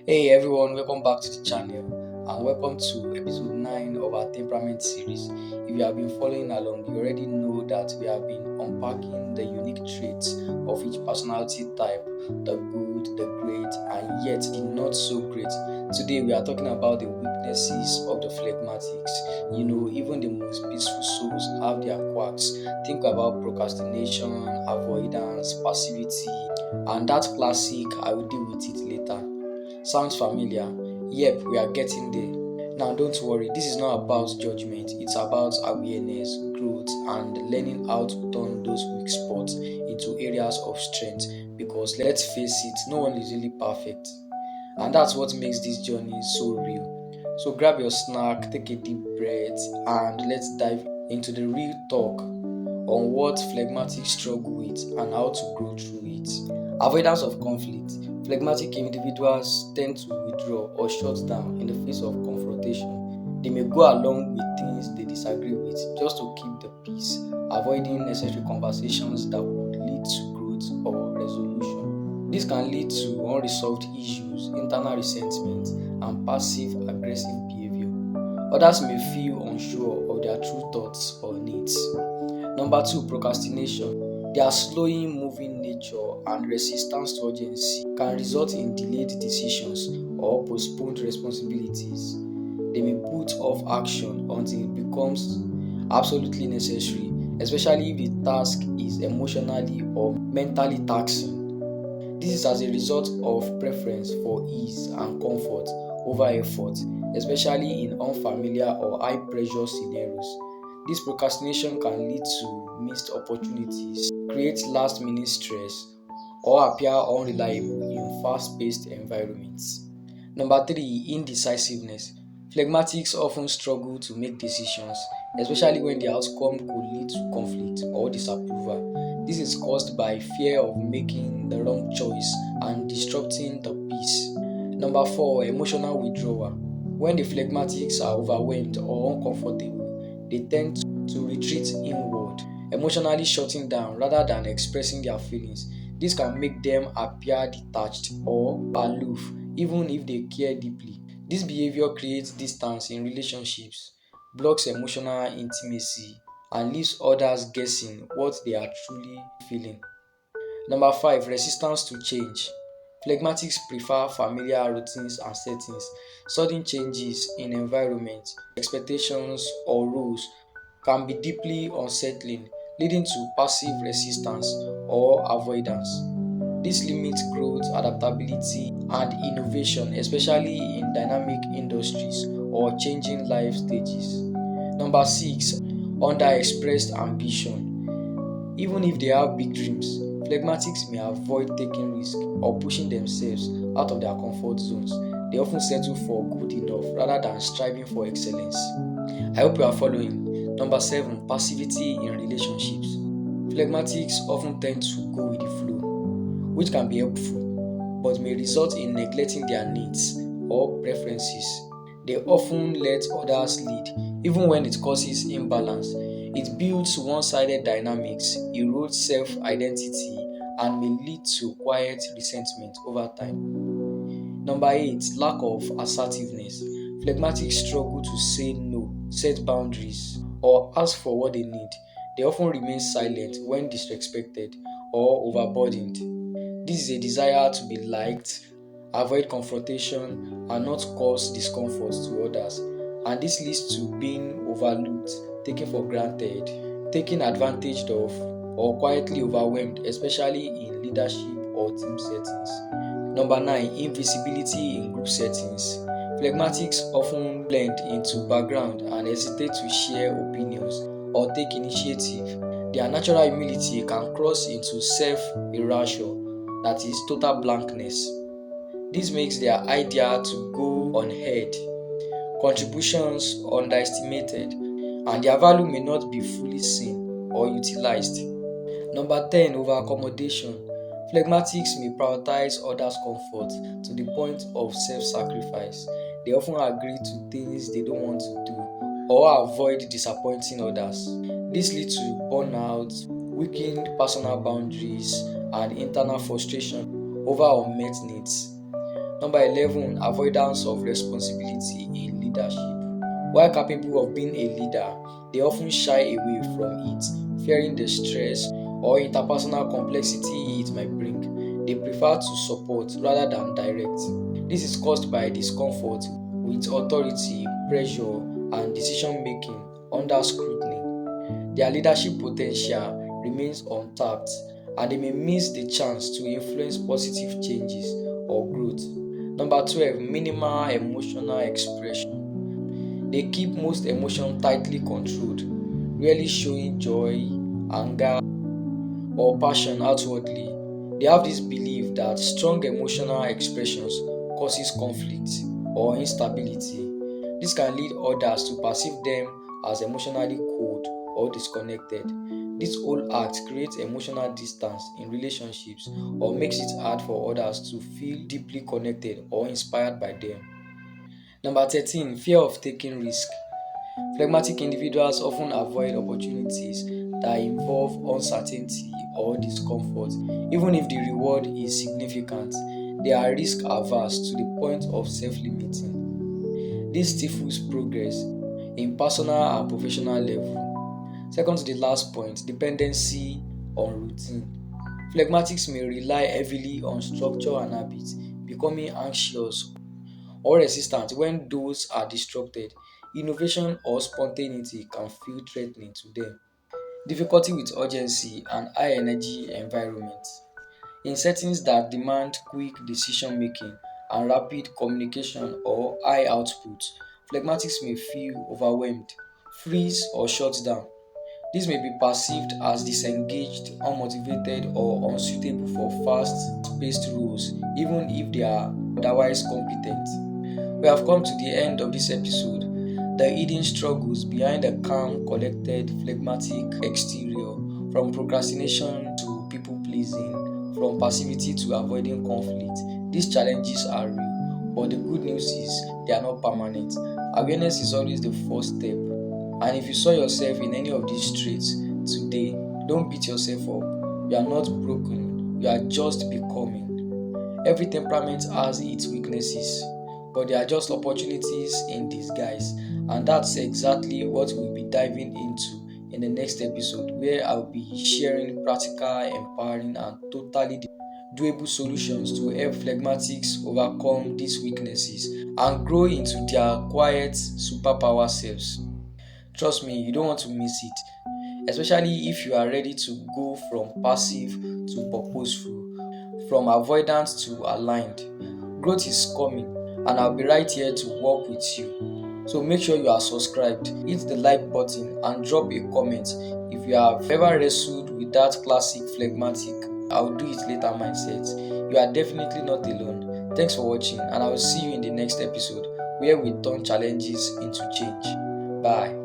Hey everyone, welcome back to the channel and welcome to episode 9 of our Temperament series. If you have been following along, you already know that we have been unpacking the unique traits of each personality type, the good, the great, and yet the not so great. Today we are talking about the weaknesses of the phlegmatics. Even the most peaceful souls have their quirks. Think about procrastination, avoidance, passivity, and that classic I will deal with it later. Sounds familiar? Yep, we are getting there. Now, don't worry, this is not about judgment, it's about awareness, growth, and learning how to turn those weak spots into areas of strength. Because let's face it, no one is really perfect, and that's what makes this journey so real. So, grab your snack, take a deep breath, and let's dive into the real talk on what phlegmatics struggle with and how to grow through it. Avoidance of conflict. Phlegmatic individuals tend to withdraw or shut down in the face of confrontation. They may go along with things they disagree with just to keep the peace, avoiding necessary conversations that would lead to growth or resolution. This can lead to unresolved issues, internal resentment, and passive aggressive behavior. Others may feel unsure of their true thoughts or needs. Number two, procrastination. Their slowing moving nature and resistance to urgency can result in delayed decisions or postponed responsibilities. They may put off action until it becomes absolutely necessary, especially if the task is emotionally or mentally taxing. This is as a result of preference for ease and comfort over effort, especially in unfamiliar or high pressure scenarios. This procrastination can lead to missed opportunities, create last minute stress, or appear unreliable in fast paced environments. Number three, indecisiveness. Phlegmatics often struggle to make decisions, especially when the outcome could lead to conflict or disapproval. This is caused by fear of making the wrong choice and disrupting the peace. Number four, emotional withdrawal. When the phlegmatics are overwhelmed or uncomfortable, they tend to retreat inward, emotionally shutting down rather than expressing their feelings. This can make them appear detached or aloof, even if they care deeply. This behavior creates distance in relationships, blocks emotional intimacy, and leaves others guessing what they are truly feeling. Number five, resistance to change. Phlegmatics prefer familiar routines and settings. Sudden changes in environment, expectations, or rules can be deeply unsettling, leading to passive resistance or avoidance. This limits growth, adaptability, and innovation, especially in dynamic industries or changing life stages. Number six, underexpressed ambition. Even if they have big dreams, phlegmatics may avoid taking risks or pushing themselves out of their comfort zones. They often settle for good enough rather than striving for excellence. I hope you are following. Number seven, passivity in relationships. Phlegmatics often tend to go with the flow, which can be helpful, but may result in neglecting their needs or preferences. They often let others lead, even when it causes imbalance. It builds one sided dynamics, erodes self identity, and may lead to quiet resentment over time. Number eight, lack of assertiveness. Phlegmatics struggle to say no, set boundaries, or ask for what they need. They often remain silent when disrespected or overburdened. This is a desire to be liked, avoid confrontation, and not cause discomfort to others. And this leads to being overlooked, taken for granted, taken advantage of, or quietly overwhelmed, especially in leadership or team settings. Number nine, invisibility in group settings. Phlegmatics often blend into background and hesitate to share opinions or take initiative. Their natural humility can cross into self-erasure, that is, total blankness. This makes their idea to go unheard, contributions underestimated, and their value may not be fully seen or utilized. Number 10, over accommodation. Phlegmatics may prioritize others' comfort to the point of self sacrifice. They often agree to things they don't want to do or avoid disappointing others. This leads to burnout, weakened personal boundaries, and internal frustration over unmet needs. Number 11, avoidance of responsibility in leadership. While capable of being a leader, they often shy away from it, fearing the stress or interpersonal complexity it might bring. They prefer to support rather than direct. This is caused by discomfort with authority, pressure, and decision making under scrutiny. Their leadership potential remains untapped, and they may miss the chance to influence positive changes or growth. Number 12, minimal emotional expression. They keep most emotion tightly controlled, rarely showing joy, anger, or passion outwardly. They have this belief that strong emotional expressions causes conflict or instability. This can lead others to perceive them as emotionally cold or disconnected. This whole act creates emotional distance in relationships or makes it hard for others to feel deeply connected or inspired by them. Number 13, fear of taking risk. Phlegmatic individuals often avoid opportunities that involve uncertainty or discomfort, even if the reward is significant. They are risk averse to the point of self limiting. This stifles progress in personal and professional level. Second to the last point, dependency on routine. Phlegmatics may rely heavily on structure and habits, becoming anxious or resistant when those are disrupted. Innovation or spontaneity can feel threatening to them. Difficulty with urgency and high energy environments. In settings that demand quick decision making and rapid communication or high output, phlegmatics may feel overwhelmed, freeze, or shut down. This may be perceived as disengaged, unmotivated, or unsuitable for fast paced roles, even if they are otherwise competent. We have come to the end of this episode. The hidden struggles behind a calm, collected, phlegmatic exterior, from procrastination to people pleasing, from passivity to avoiding conflict. These challenges are real, but the good news is they are not permanent. Awareness is always the first step. And if you saw yourself in any of these traits today, don't beat yourself up. You are not broken, you are just becoming. Every temperament has its weaknesses, but they are just opportunities in disguise. And that's exactly what we'll be diving into in the next episode, where I'll be sharing practical, empowering, and totally doable solutions to help phlegmatics overcome these weaknesses and grow into their quiet superpower selves. Trust me, you don't want to miss it, especially if you are ready to go from passive to purposeful, from avoidance to aligned. Growth is coming, and I'll be right here to work with you. So make sure you are subscribed, hit the like button, and drop a comment if you have ever wrestled with that classic phlegmatic I'll do it later mindset. You are definitely not alone. Thanks for watching, and I will see you in the next episode where we turn challenges into change. Bye.